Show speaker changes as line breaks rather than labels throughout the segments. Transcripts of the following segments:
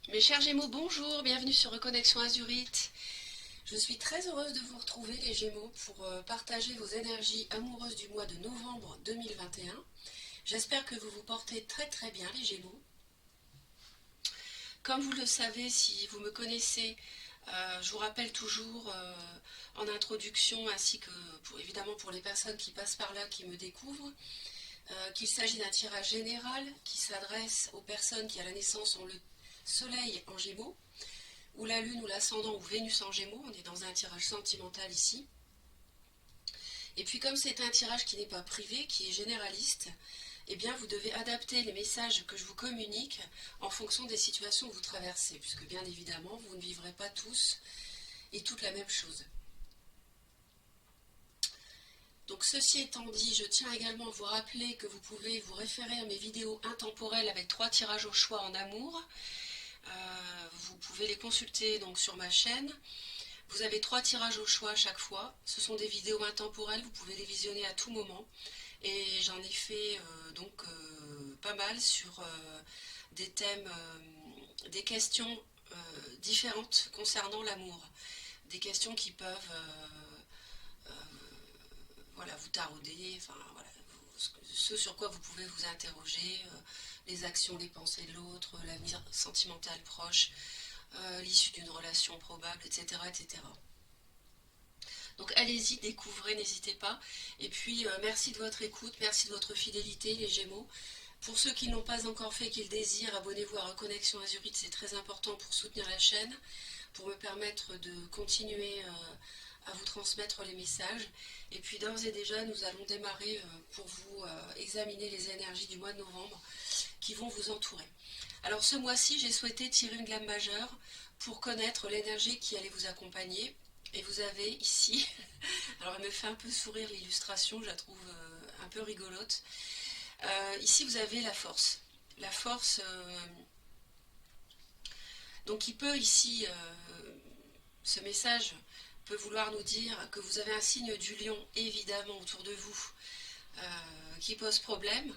Mes chers Gémeaux, bonjour, bienvenue sur Reconnexion Azurite. Je suis très heureuse de vous retrouver les Gémeaux pour partager vos énergies amoureuses du mois de novembre 2021. J'espère que vous vous portez très très bien les Gémeaux. Comme vous le savez, si vous me connaissez, je vous rappelle toujours en introduction ainsi que évidemment pour les personnes qui passent par là, qui me découvrent, qu'il s'agit d'un tirage général qui s'adresse aux personnes qui à la naissance ont le soleil en Gémeaux, ou la Lune ou l'ascendant ou Vénus en Gémeaux. On est dans un tirage sentimental ici. Et puis comme c'est un tirage qui n'est pas privé, qui est généraliste, eh bien vous devez adapter les messages que je vous communique en fonction des situations que vous traversez, puisque bien évidemment vous ne vivrez pas tous et toutes la même chose. Donc ceci étant dit, je tiens également à vous rappeler que vous pouvez vous référer à mes vidéos intemporelles avec 3 tirages au choix en amour. Vous pouvez les consulter donc sur ma chaîne. Vous avez 3 tirages au choix à chaque fois. Ce sont des vidéos intemporelles, vous pouvez les visionner à tout moment. Et j'en ai fait pas mal sur des thèmes, des questions différentes concernant l'amour. Des questions qui peuvent voilà, vous tarauder, enfin, voilà, ce sur quoi vous pouvez vous interroger, les actions, les pensées de l'autre, l'avenir sentimental proche, l'issue d'une relation probable, etc., etc. Donc allez-y, découvrez, n'hésitez pas. Et puis merci de votre écoute, merci de votre fidélité les Gémeaux. Pour ceux qui ne l'ont pas encore fait, qui le désirent, abonnez-vous à Reconnexion Azurite, c'est très important pour soutenir la chaîne, pour me permettre de continuer à vous transmettre les messages. Et puis d'ores et déjà, nous allons démarrer pour vous examiner les énergies du mois de novembre qui vont vous entourer. Alors ce mois-ci, j'ai souhaité tirer une gamme majeure pour connaître l'énergie qui allait vous accompagner. Et vous avez ici, alors elle me fait un peu sourire l'illustration, je la trouve un peu rigolote. Ici vous avez la force. La force, donc il peut ici, ce message peut vouloir nous dire que vous avez un signe du lion évidemment autour de vous qui pose problème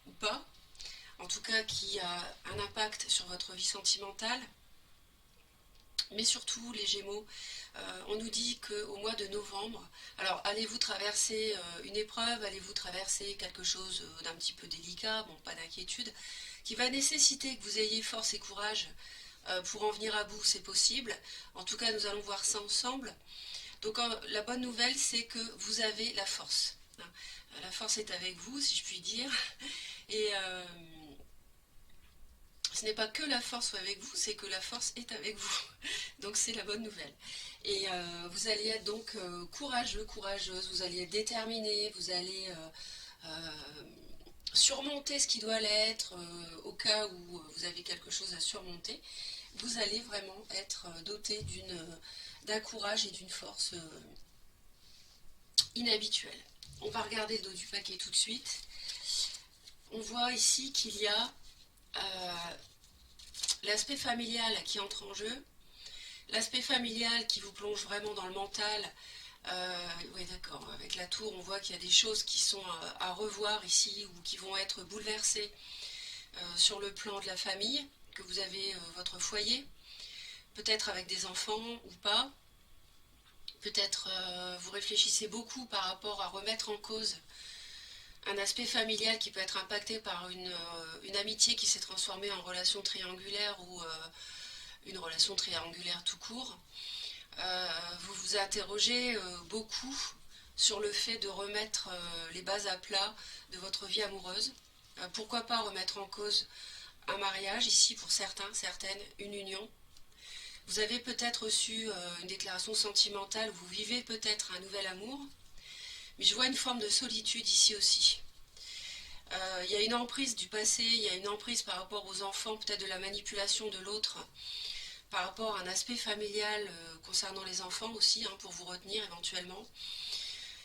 ou pas, en tout cas qui a un impact sur votre vie sentimentale. Mais surtout les Gémeaux, on nous dit qu'au mois de novembre, alors allez-vous traverser une épreuve, allez-vous traverser quelque chose d'un petit peu délicat, bon pas d'inquiétude, qui va nécessiter que vous ayez force et courage pour en venir à bout, c'est possible. En tout cas, nous allons voir ça ensemble. Donc la bonne nouvelle, c'est que vous avez la force. La force est avec vous, si je puis dire. Et ce n'est pas que la force avec vous, c'est que la force est avec vous. Donc c'est la bonne nouvelle. Et vous allez être donc courageux, courageuse, vous allez être déterminé, vous allez surmonter ce qui doit l'être au cas où vous avez quelque chose à surmonter. Vous allez vraiment être doté d'un courage et d'une force inhabituelle. On va regarder le dos du paquet tout de suite. On voit ici qu'il y a l'aspect familial qui entre en jeu, l'aspect familial qui vous plonge vraiment dans le mental. Oui, d'accord, avec la tour, on voit qu'il y a des choses qui sont à revoir ici ou qui vont être bouleversées sur le plan de la famille, que vous avez votre foyer, peut-être avec des enfants ou pas. Peut-être vous réfléchissez beaucoup par rapport à remettre en cause un aspect familial qui peut être impacté par une amitié qui s'est transformée en relation triangulaire ou une relation triangulaire tout court. Vous vous interrogez beaucoup sur le fait de remettre les bases à plat de votre vie amoureuse. Pourquoi pas remettre en cause un mariage, ici pour certains, certaines, une union. Vous avez peut-être reçu une déclaration sentimentale, vous vivez peut-être un nouvel amour, mais je vois une forme de solitude ici aussi. Il y a une emprise du passé, il y a une emprise par rapport aux enfants, peut-être de la manipulation de l'autre, par rapport à un aspect familial concernant les enfants aussi, hein, pour vous retenir éventuellement.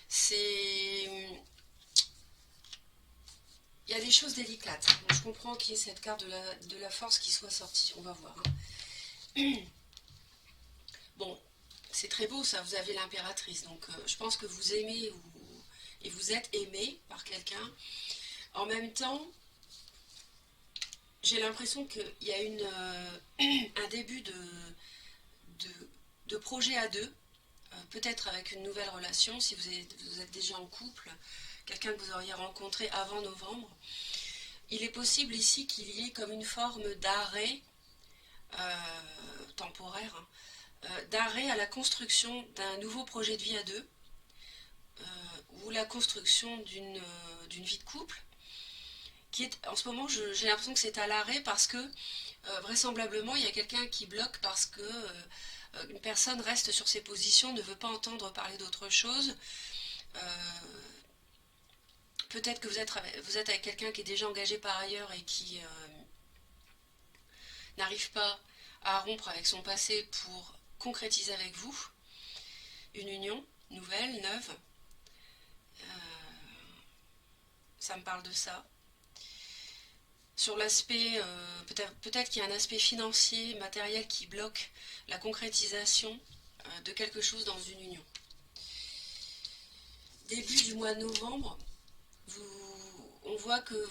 C'est... Il y a des choses délicates. Bon, je comprends qu'il y ait cette carte de la force qui soit sortie, on va voir. Hein. Bon, c'est très beau ça, vous avez l'impératrice, donc je pense que vous aimez et vous êtes aimé par quelqu'un. En même temps, j'ai l'impression qu'il y a un début de projet à deux, peut-être avec une nouvelle relation, si vous êtes déjà en couple, quelqu'un que vous auriez rencontré avant novembre. Il est possible ici qu'il y ait comme une forme d'arrêt temporaire, hein, d'arrêt à la construction d'un nouveau projet de vie à deux, ou la construction d'une vie de couple, qui est en ce moment, j'ai l'impression que c'est à l'arrêt parce que vraisemblablement il y a quelqu'un qui bloque parce que une personne reste sur ses positions, ne veut pas entendre parler d'autre chose. Peut-être que vous êtes avec quelqu'un qui est déjà engagé par ailleurs et qui n'arrive pas à rompre avec son passé pour concrétiser avec vous une union nouvelle, neuve. Ça me parle de ça. Sur l'aspect, peut-être qu'il y a un aspect financier, matériel qui bloque la concrétisation de quelque chose dans une union. Début du mois de novembre, on voit que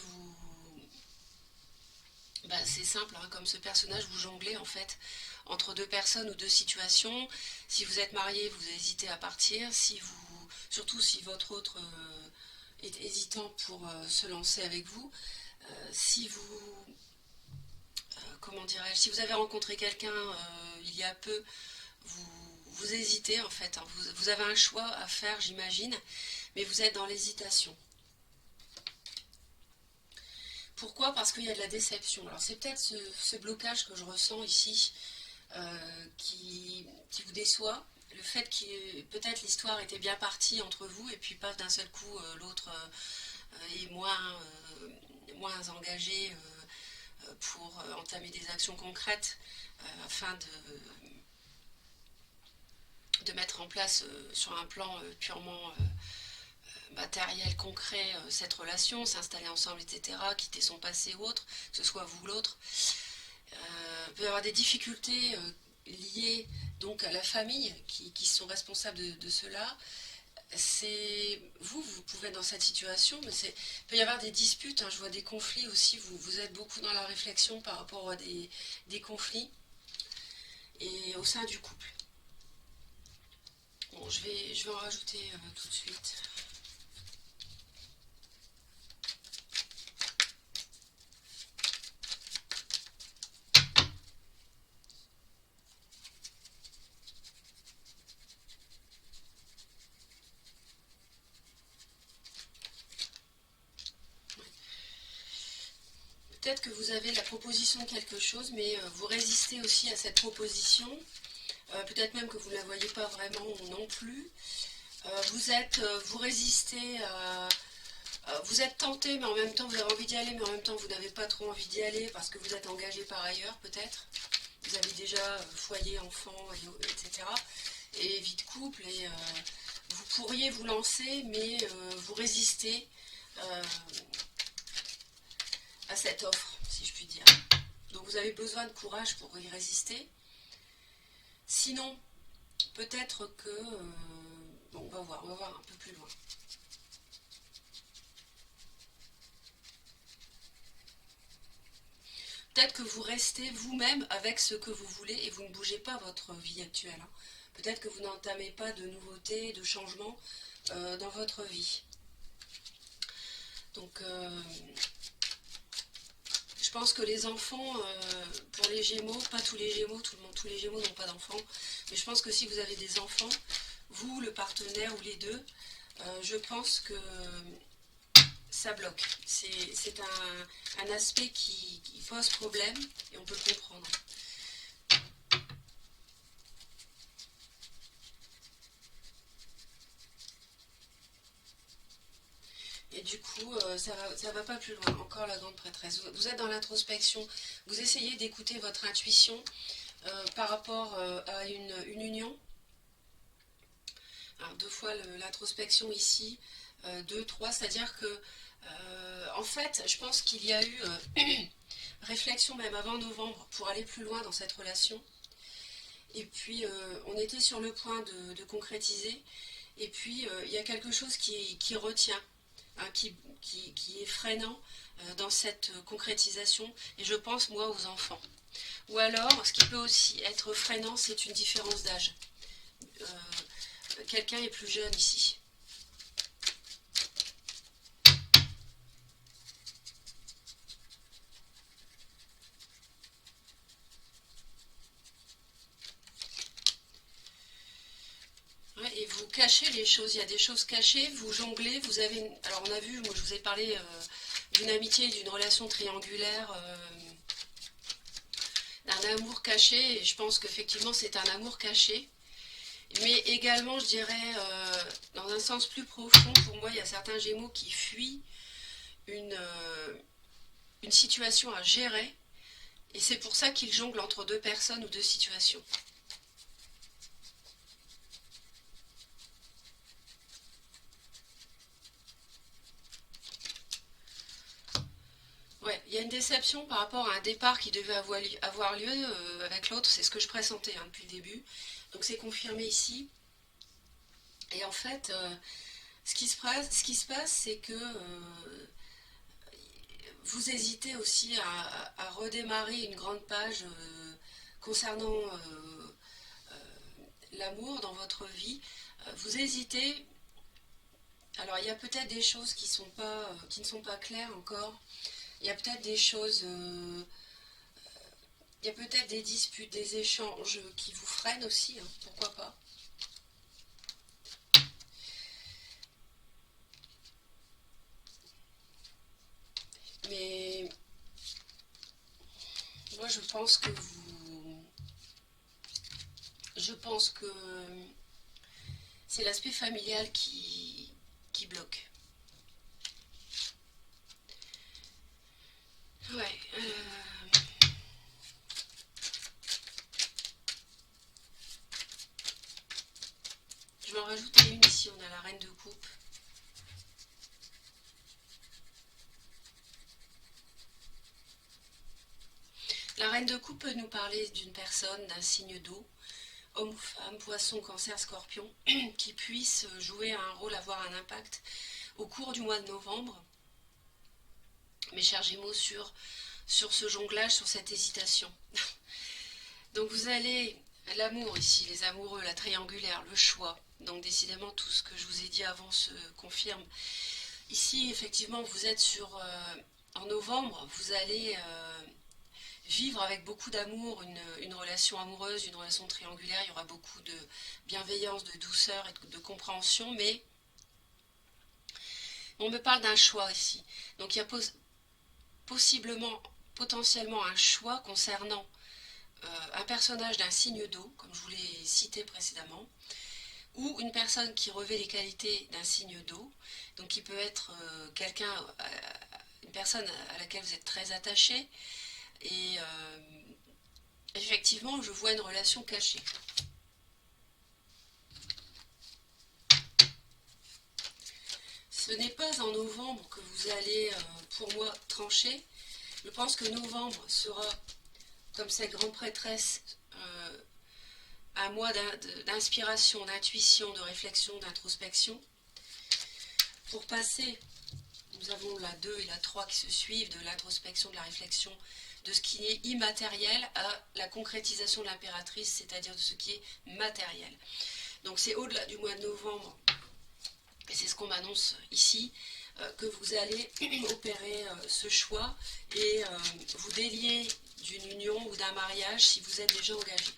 c'est simple, hein, comme ce personnage, vous jonglez en fait entre deux personnes ou deux situations. Si vous êtes marié, vous hésitez à partir. Surtout si votre autre est hésitant pour se lancer avec vous. Si vous, comment dirais-je, si vous avez rencontré quelqu'un il y a peu, vous hésitez en fait, hein, vous avez un choix à faire, j'imagine, mais vous êtes dans l'hésitation. Pourquoi? Parce qu'il y a de la déception. Alors c'est peut-être ce blocage que je ressens ici qui vous déçoit. Le fait que peut-être l'histoire était bien partie entre vous et puis pas d'un seul coup l'autre est moins engagé pour entamer des actions concrètes afin de mettre en place sur un plan purement matériel, concret, cette relation, s'installer ensemble, etc., quitter son passé ou autre, que ce soit vous ou l'autre. Il peut y avoir des difficultés liées donc à la famille qui sont responsables de cela. Vous pouvez être dans cette situation, mais il peut y avoir des disputes, hein, je vois des conflits aussi, vous êtes beaucoup dans la réflexion par rapport à des conflits et au sein du couple. Bon, je vais en rajouter tout de suite. Peut-être que vous avez la proposition de quelque chose, mais vous résistez aussi à cette proposition. Peut-être même que vous ne la voyez pas vraiment non plus. Vous résistez, vous êtes tenté, mais en même temps vous avez envie d'y aller, mais en même temps vous n'avez pas trop envie d'y aller parce que vous êtes engagé par ailleurs peut-être. Vous avez déjà foyer, enfant, etc. Et vie de couple, et vous pourriez vous lancer, mais vous résistez à cette offre, si je puis dire. Donc vous avez besoin de courage pour y résister. Sinon, peut-être que... bon, on va voir un peu plus loin. Peut-être que vous restez vous-même avec ce que vous voulez et vous ne bougez pas votre vie actuelle. Hein. Peut-être que vous n'entamez pas de nouveautés, de changements dans votre vie. Donc, je pense que les enfants, pour les Gémeaux, pas tous les Gémeaux, tous les Gémeaux n'ont pas d'enfants, mais je pense que si vous avez des enfants, vous, le partenaire ou les deux, je pense que ça bloque. C'est un aspect qui pose problème et on peut le comprendre. Et du coup, ça va pas plus loin. Encore la grande prêtresse. Vous êtes dans l'introspection. Vous essayez d'écouter votre intuition par rapport à une union. Alors, 2 fois l'introspection ici. 2, 3, c'est-à-dire que en fait, je pense qu'il y a eu réflexion même avant novembre pour aller plus loin dans cette relation. Et puis, on était sur le point de concrétiser. Et puis, il y a quelque chose qui retient. hein, qui est freinant dans cette concrétisation, et je pense moi aux enfants. Ou alors, ce qui peut aussi être freinant, c'est une différence d'âge. Quelqu'un est plus jeune ici. Ouais, et vous cachez les choses, il y a des choses cachées, vous jonglez, vous avez... Alors on a vu, moi je vous ai parlé d'une amitié, d'une relation triangulaire, d'un amour caché, et je pense qu'effectivement c'est un amour caché. Mais également, je dirais, dans un sens plus profond, pour moi, il y a certains Gémeaux qui fuient une, euh, une situation à gérer, et c'est pour ça qu'ils jonglent entre deux personnes ou deux situations. Ouais, il y a une déception par rapport à un départ qui devait avoir lieu avec l'autre, c'est ce que je pressentais hein, depuis le début. Donc c'est confirmé ici. Et en fait, ce qui se passe, c'est que vous hésitez aussi redémarrer une grande page concernant l'amour dans votre vie. Vous hésitez. Alors il y a peut-être des choses qui ne sont pas claires encore. Il y a peut-être des choses, il y a peut-être des disputes, des échanges qui vous freinent aussi, hein, pourquoi pas. Mais moi je pense que c'est l'aspect familial qui bloque. Ouais. Je vais en rajouter une ici, on a la reine de coupe. La reine de coupe peut nous parler d'une personne, d'un signe d'eau, homme ou femme, poisson, cancer, scorpion, qui puisse jouer un rôle, avoir un impact au cours du mois de novembre, mes chers Gémeaux, sur ce jonglage, sur cette hésitation. Donc vous allez, l'amour ici, les amoureux, la triangulaire, le choix. Donc décidément tout ce que je vous ai dit avant se confirme. Ici effectivement vous êtes en novembre, vous allez vivre avec beaucoup d'amour une relation amoureuse, une relation triangulaire. Il y aura beaucoup de bienveillance, de douceur et de compréhension, mais on me parle d'un choix ici. Donc il y a possiblement, potentiellement un choix concernant un personnage d'un signe d'eau, comme je vous l'ai cité précédemment, ou une personne qui revêt les qualités d'un signe d'eau, donc qui peut être une personne à laquelle vous êtes très attaché, et effectivement je vois une relation cachée. Ce n'est pas en novembre que vous allez, pour moi, trancher. Je pense que novembre sera, comme cette grande prêtresse, un mois d'inspiration, d'intuition, de réflexion, d'introspection. Pour passer, nous avons la 2 et la 3 qui se suivent, de l'introspection, de la réflexion, de ce qui est immatériel à la concrétisation de l'impératrice, c'est-à-dire de ce qui est matériel. Donc c'est au-delà du mois de novembre, et c'est ce qu'on m'annonce ici, que vous allez opérer ce choix et vous délier d'une union ou d'un mariage si vous êtes déjà engagé.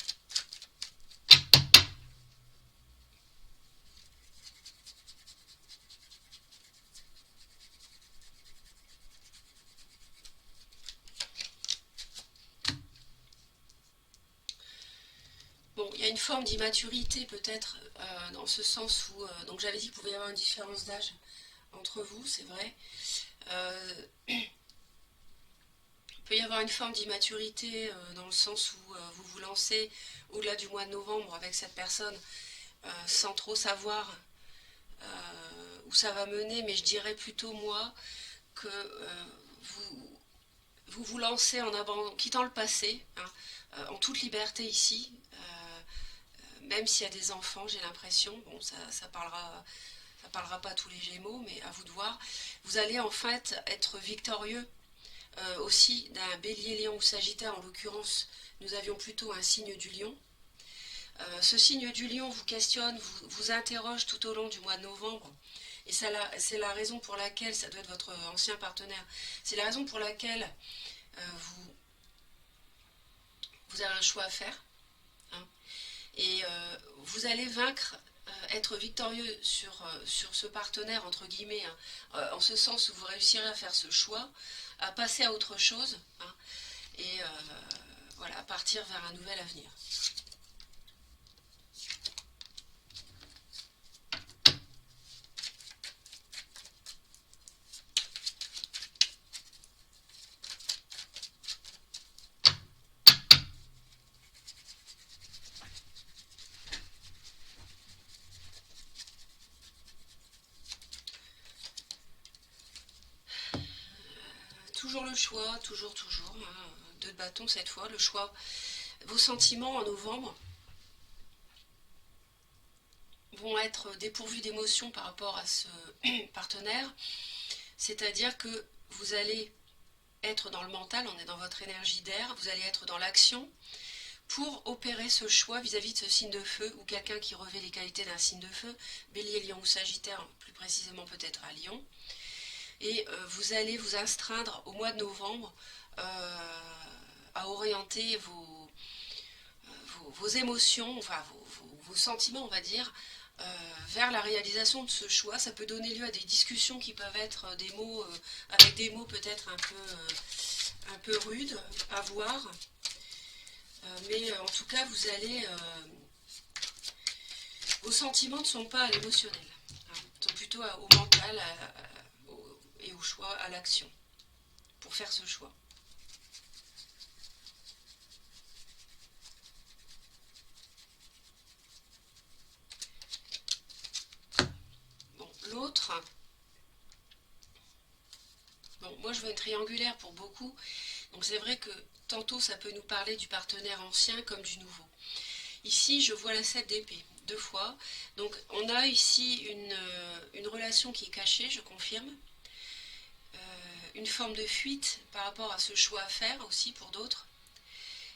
Bon, il y a une forme d'immaturité peut-être dans ce sens où, donc j'avais dit qu'il pouvait y avoir une différence d'âge entre vous, c'est vrai. Il peut y avoir une forme d'immaturité dans le sens où vous vous lancez au-delà du mois de novembre avec cette personne sans trop savoir où ça va mener, mais je dirais plutôt moi que vous, vous lancez quittant le passé, hein, en toute liberté ici, même s'il y a des enfants, j'ai l'impression, bon ça parlera ça parlera pas à tous les Gémeaux, mais à vous de voir. Vous allez en fait être victorieux aussi d'un Bélier, Lion ou Sagittaire. En l'occurrence, nous avions plutôt un signe du Lion. Ce signe du Lion vous questionne, vous interroge tout au long du mois de novembre. Et c'est la raison pour laquelle, ça doit être votre ancien partenaire, c'est la raison pour laquelle vous avez un choix à faire. Hein. Et vous allez vaincre, être victorieux sur ce partenaire, entre guillemets, hein, en ce sens où vous réussirez à faire ce choix, à passer à autre chose, hein, et voilà, à partir vers un nouvel avenir. Toujours le choix, toujours, hein, 2 de bâton cette fois, le choix. Vos sentiments en novembre vont être dépourvus d'émotions par rapport à ce partenaire, c'est-à-dire que vous allez être dans le mental, on est dans votre énergie d'air, vous allez être dans l'action pour opérer ce choix vis-à-vis de ce signe de feu ou quelqu'un qui revêt les qualités d'un signe de feu, Bélier, Lion ou Sagittaire, plus précisément peut-être à Lion. Et vous allez vous astreindre au mois de novembre à orienter vos émotions, enfin vos sentiments, on va dire, vers la réalisation de ce choix. Ça peut donner lieu à des discussions qui peuvent être des mots, avec des mots peut-être un peu rudes à voir. Mais en tout cas, vos sentiments ne sont pas à l'émotionnel, hein, ils sont plutôt au mental et au choix, à l'action, pour faire ce choix. Bon, l'autre, bon, moi je veux une triangulaire pour beaucoup, donc c'est vrai que tantôt ça peut nous parler du partenaire ancien comme du nouveau. Ici, je vois la 7 d'épée, 2 fois. Donc, on a ici une relation qui est cachée, je confirme. Une forme de fuite par rapport à ce choix à faire aussi pour d'autres.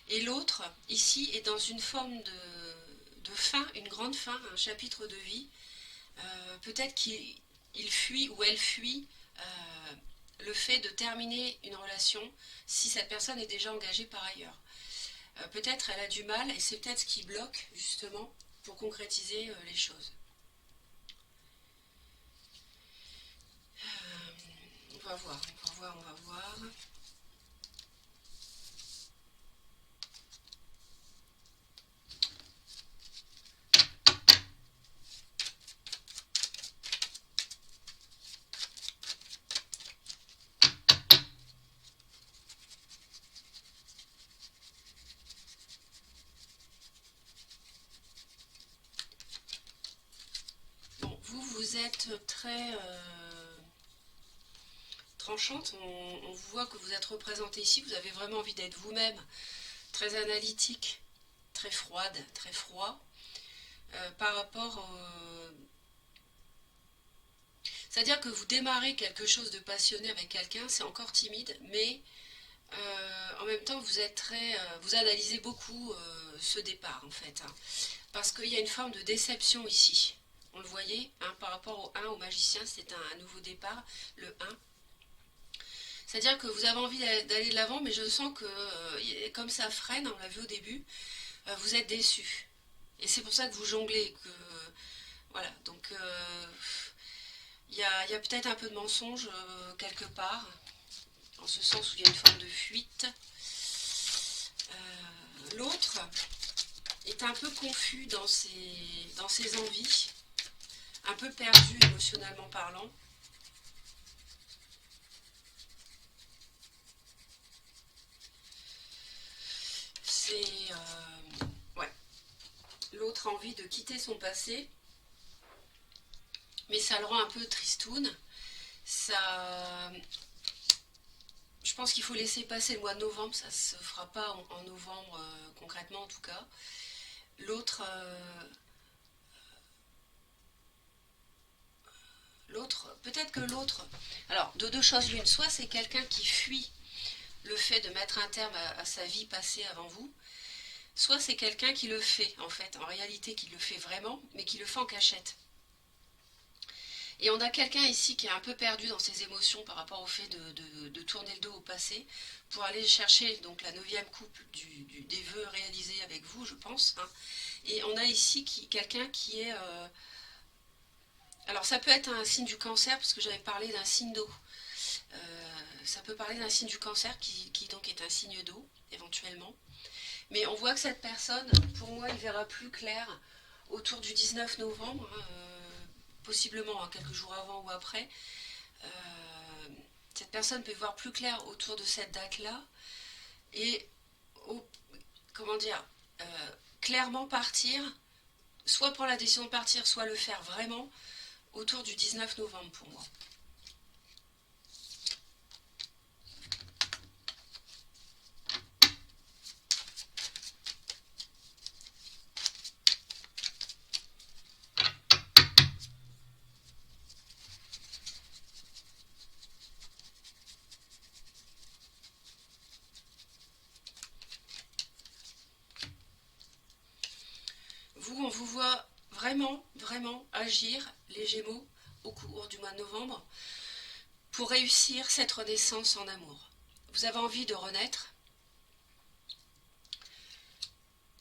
Et l'autre, ici, est dans une forme de fin, une grande fin, un chapitre de vie. Peut-être qu'il fuit ou elle fuit le fait de terminer une relation si cette personne est déjà engagée par ailleurs. Peut-être elle a du mal et c'est peut-être ce qui bloque justement pour concrétiser les choses. On va voir, on va voir, on va voir. Bon, vous êtes très tranchante, on voit que vous êtes représentée ici, vous avez vraiment envie d'être vous-même, très analytique, très froide, très froid, par rapport c'est-à-dire que vous démarrez quelque chose de passionné avec quelqu'un, c'est encore timide, mais en même temps vous analysez beaucoup ce départ en fait, hein, parce qu'il y a une forme de déception ici. On le voyait, hein, par rapport au 1, au magicien, c'est un nouveau départ, le 1. C'est-à-dire que vous avez envie d'aller de l'avant, mais je sens que comme ça freine, on l'a vu au début, vous êtes déçu. Et c'est pour ça que vous jonglez. Voilà, donc y a peut-être un peu de mensonge quelque part, en ce sens où il y a une forme de fuite. L'autre est un peu confus dans ses envies, un peu perdu émotionnellement parlant. C'est ouais. L'autre a envie de quitter son passé, mais ça le rend un peu tristoun. Je pense qu'il faut laisser passer le mois de novembre, ça ne se fera pas en novembre concrètement en tout cas. L'autre l'autre, peut-être que l'autre, alors de deux choses l'une, soit c'est quelqu'un qui fuit le fait de mettre un terme à sa vie passée avant vous, soit c'est quelqu'un qui le fait en fait, en réalité qui le fait vraiment, mais qui le fait en cachette. Et on a quelqu'un ici qui est un peu perdu dans ses émotions par rapport au fait de tourner le dos au passé pour aller chercher donc la 9e coupe des vœux réalisés avec vous, je pense. Hein. Et on a ici quelqu'un qui est... alors ça peut être un signe du cancer, parce que j'avais parlé d'un signe d'eau. Ça peut parler d'un signe du cancer qui donc est un signe d'eau, éventuellement. Mais on voit que cette personne, pour moi, il verra plus clair autour du 19 novembre, hein, possiblement hein, quelques jours avant ou après. Euh, cette personne peut voir plus clair autour de cette date-là et, comment dire, clairement partir, soit pour la décision de partir, soit le faire vraiment autour du 19 novembre pour moi. Vous, on vous voit vraiment, vraiment agir, les Gémeaux, au cours du mois de novembre, pour réussir cette renaissance en amour. Vous avez envie de renaître.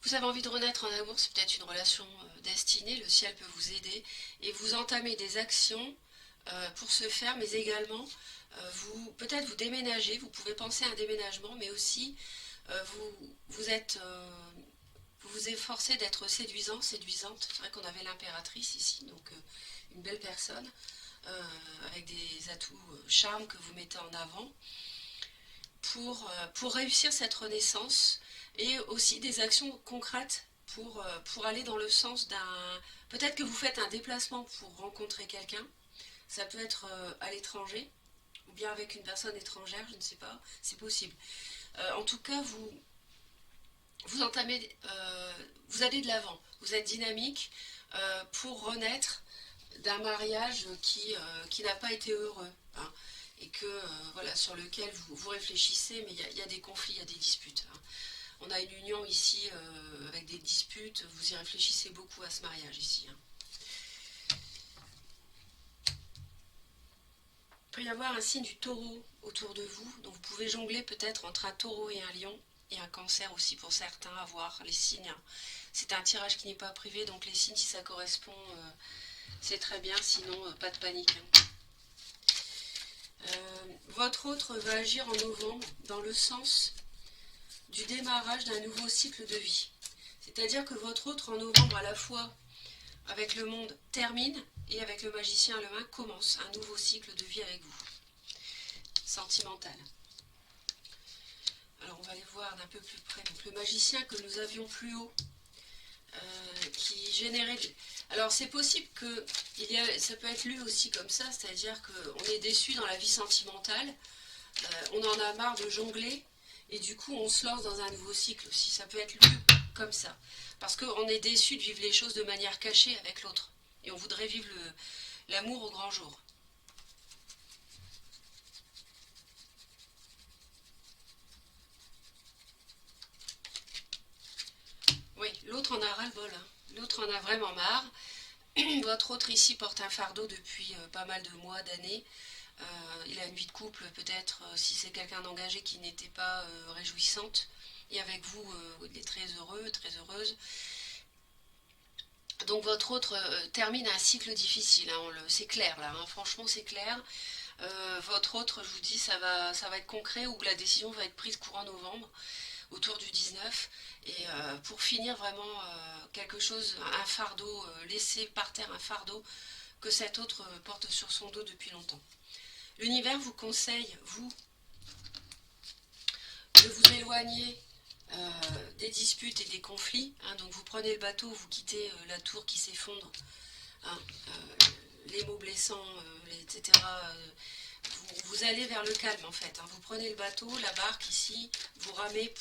Vous avez envie de renaître en amour, c'est peut-être une relation destinée, le ciel peut vous aider, et vous entamez des actions pour ce faire, mais également, peut-être vous déménagez, vous pouvez penser à un déménagement, mais aussi vous vous efforcez d'être séduisant, séduisante. C'est vrai qu'on avait l'impératrice ici, donc une belle personne, avec des atouts charme que vous mettez en avant, pour réussir cette renaissance, et aussi des actions concrètes pour aller dans le sens d'un... Peut-être que vous faites un déplacement pour rencontrer quelqu'un, ça peut être à l'étranger, ou bien avec une personne étrangère, je ne sais pas, c'est possible. En tout cas, vous entamez, vous allez de l'avant, vous êtes dynamique pour renaître d'un mariage qui n'a pas été heureux, hein, et que voilà, sur lequel vous réfléchissez, mais il y a des conflits, il y a des disputes. Hein. On a une union ici avec des disputes, vous y réfléchissez beaucoup à ce mariage ici. Hein. Il peut y avoir un signe du taureau autour de vous, donc vous pouvez jongler peut-être entre un taureau et un lion, et un cancer aussi pour certains, à voir les signes. C'est un tirage qui n'est pas privé, donc les signes, si ça correspond, c'est très bien, sinon pas de panique. Votre autre va agir en novembre dans le sens du démarrage d'un nouveau cycle de vie. C'est-à-dire que votre autre en novembre, à la fois avec le monde, termine, et avec le magicien à la main, commence un nouveau cycle de vie avec vous. Sentimental. Alors on va les voir d'un peu plus près. Donc le magicien que nous avions plus haut, qui générait... Alors c'est possible que ça peut être lu aussi comme ça, c'est-à-dire qu'on est déçu dans la vie sentimentale, on en a marre de jongler, et du coup on se lance dans un nouveau cycle aussi. Ça peut être lu comme ça, parce qu'on est déçu de vivre les choses de manière cachée avec l'autre, et on voudrait vivre l'amour au grand jour. Oui, l'autre en a ras-le-bol, hein. L'autre en a vraiment marre. Votre autre ici porte un fardeau depuis pas mal de mois, d'années. Il a une vie de couple, peut-être, si c'est quelqu'un d'engagé, qui n'était pas réjouissante. Et avec vous, il est très heureux, très heureuse. Donc votre autre termine un cycle difficile, hein, c'est clair là, hein, franchement c'est clair. Votre autre, je vous dis, ça va être concret, ou la décision va être prise courant novembre, autour du 19. Et pour finir vraiment quelque chose, un fardeau, laisser par terre un fardeau que cet autre porte sur son dos depuis longtemps. L'univers vous conseille, vous, de vous éloigner des disputes et des conflits. Hein, donc vous prenez le bateau, vous quittez la tour qui s'effondre, hein, les mots blessants, etc. Vous allez vers le calme en fait. Hein. Vous prenez le bateau, la barque ici, vous ramez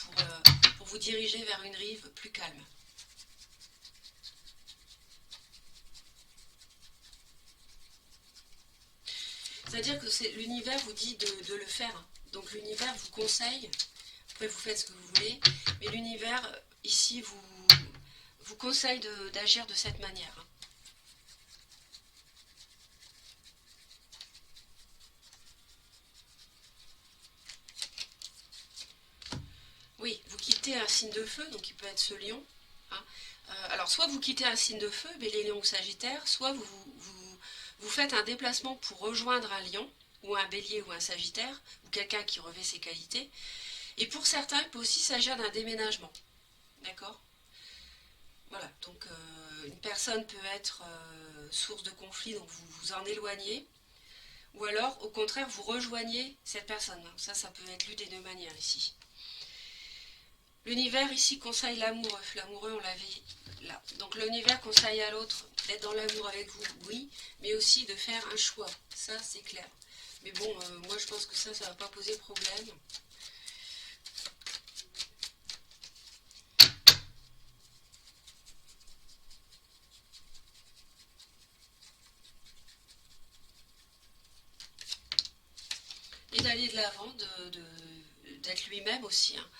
pour vous diriger vers une rive plus calme. C'est-à-dire que l'univers vous dit de le faire. Donc l'univers vous conseille, après vous faites ce que vous voulez, mais l'univers ici vous conseille d'agir de cette manière. Oui, vous quittez un signe de feu, donc il peut être ce lion. Hein. Alors soit vous quittez un signe de feu, mais les lions ou sagittaires, soit vous faites un déplacement pour rejoindre un lion, ou un bélier ou un sagittaire, ou quelqu'un qui revêt ses qualités. Et pour certains, il peut aussi s'agir d'un déménagement. D'accord? Voilà, donc une personne peut être source de conflit, donc vous vous en éloignez, ou alors au contraire vous rejoignez cette personne. Ça peut être lu des deux manières ici. L'univers ici conseille l'amoureux. L'amoureux, on l'avait là. Donc l'univers conseille à l'autre d'être dans l'amour avec vous, oui, mais aussi de faire un choix. Ça, c'est clair. Mais bon, moi je pense que ça ne va pas poser problème. Et d'aller de l'avant, d'être lui-même aussi. Hein.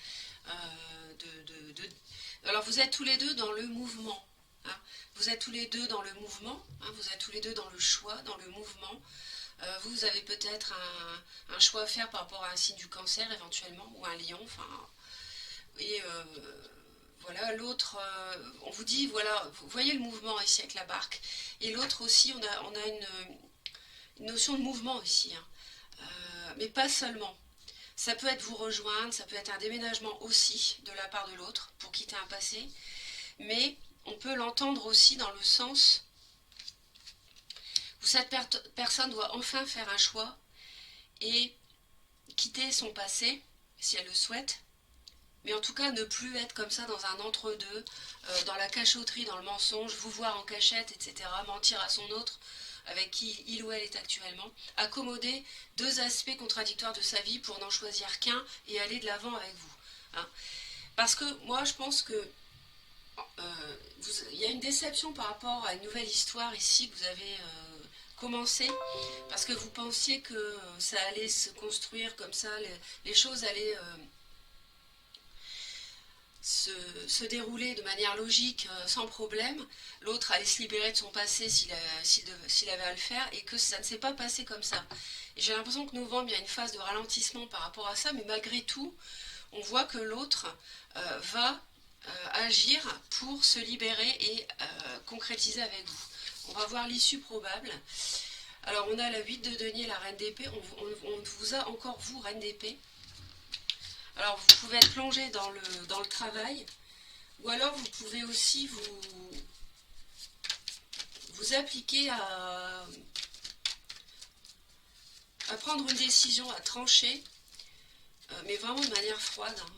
Alors vous êtes tous les deux dans le mouvement. Hein. Vous êtes tous les deux dans le mouvement, hein. Vous êtes tous les deux dans le choix, dans le mouvement. Vous avez peut-être un choix à faire par rapport à un signe du cancer éventuellement, ou un lion. Enfin, et voilà, l'autre, on vous dit, voilà, vous voyez le mouvement ici avec la barque. Et l'autre aussi, on a une notion de mouvement ici. Hein. Mais pas seulement. Ça peut être vous rejoindre, ça peut être un déménagement aussi de la part de l'autre pour quitter un passé, mais on peut l'entendre aussi dans le sens où cette personne doit enfin faire un choix et quitter son passé, si elle le souhaite, mais en tout cas ne plus être comme ça dans un entre-deux, dans la cachotterie, dans le mensonge, vous voir en cachette, etc., mentir à son autre, avec qui il ou elle est actuellement, accommoder deux aspects contradictoires de sa vie pour n'en choisir qu'un et aller de l'avant avec vous. Hein. Parce que moi je pense que il y a une déception par rapport à une nouvelle histoire ici que vous avez commencé, parce que vous pensiez que ça allait se construire comme ça, les choses allaient se dérouler de manière logique, sans problème, l'autre allait se libérer de son passé s'il avait à le faire, et que ça ne s'est pas passé comme ça. Et j'ai l'impression que novembre, il y a une phase de ralentissement par rapport à ça, mais malgré tout, on voit que l'autre va agir pour se libérer et concrétiser avec vous. On va voir l'issue probable. Alors on a la 8 de denier, la reine d'épée, on vous a encore vous, reine d'épée. Alors vous pouvez être plongé dans le travail, ou alors vous pouvez aussi vous appliquer à prendre une décision, à trancher, mais vraiment de manière froide, hein,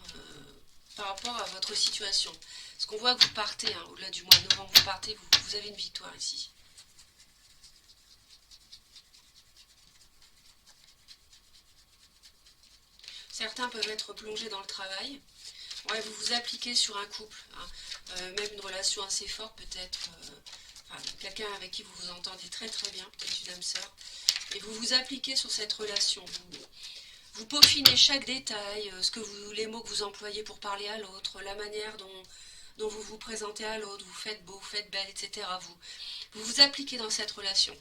par rapport à votre situation. Parce qu'on voit que vous partez, hein, au-delà du mois de novembre, vous partez, vous avez une victoire ici. Certains peuvent être plongés dans le travail. Ouais, vous vous appliquez sur un couple, hein, même une relation assez forte peut-être, quelqu'un avec qui vous vous entendez très très bien, peut-être une âme sœur, et vous vous appliquez sur cette relation. Vous peaufinez chaque détail, les mots que vous employez pour parler à l'autre, la manière dont vous vous présentez à l'autre, vous faites beau, vous faites belle, etc. Vous vous appliquez dans cette relation.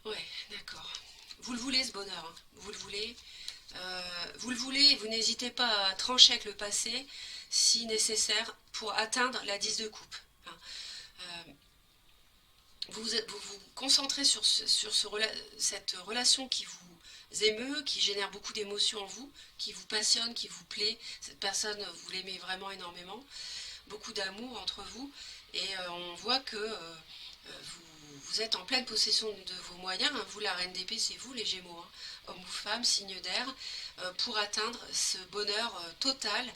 Ouais, d'accord. Vous le voulez ce bonheur, hein. Vous le voulez. Vous le voulez et vous n'hésitez pas à trancher avec le passé si nécessaire pour atteindre la 10 de coupe. Hein. Vous concentrez sur cette relation qui vous émeut, qui génère beaucoup d'émotions en vous, qui vous passionne, qui vous plaît. Cette personne, vous l'aimez vraiment énormément. Beaucoup d'amour entre vous. Et on voit que vous êtes en pleine possession de vos moyens. Hein. Vous, la reine d'épée, c'est vous les Gémeaux. Hein. Homme ou femme, signe d'air, pour atteindre ce bonheur total.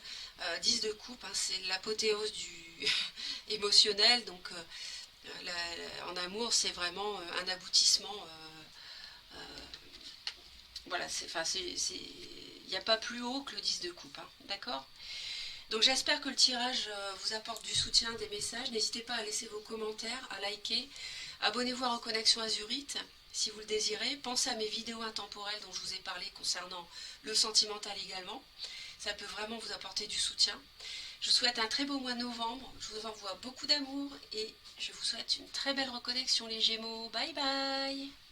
10 de coupe, hein, c'est l'apothéose du émotionnel. Donc en amour, c'est vraiment un aboutissement. Voilà, il n'y a pas plus haut que le 10 de coupe. Hein, d'accord ? Donc j'espère que le tirage vous apporte du soutien, des messages. N'hésitez pas à laisser vos commentaires, à liker. Abonnez-vous à Reconnexion Azurite si vous le désirez. Pensez à mes vidéos intemporelles dont je vous ai parlé concernant le sentimental également. Ça peut vraiment vous apporter du soutien. Je vous souhaite un très beau mois de novembre. Je vous envoie beaucoup d'amour et je vous souhaite une très belle reconnexion les Gémeaux. Bye bye!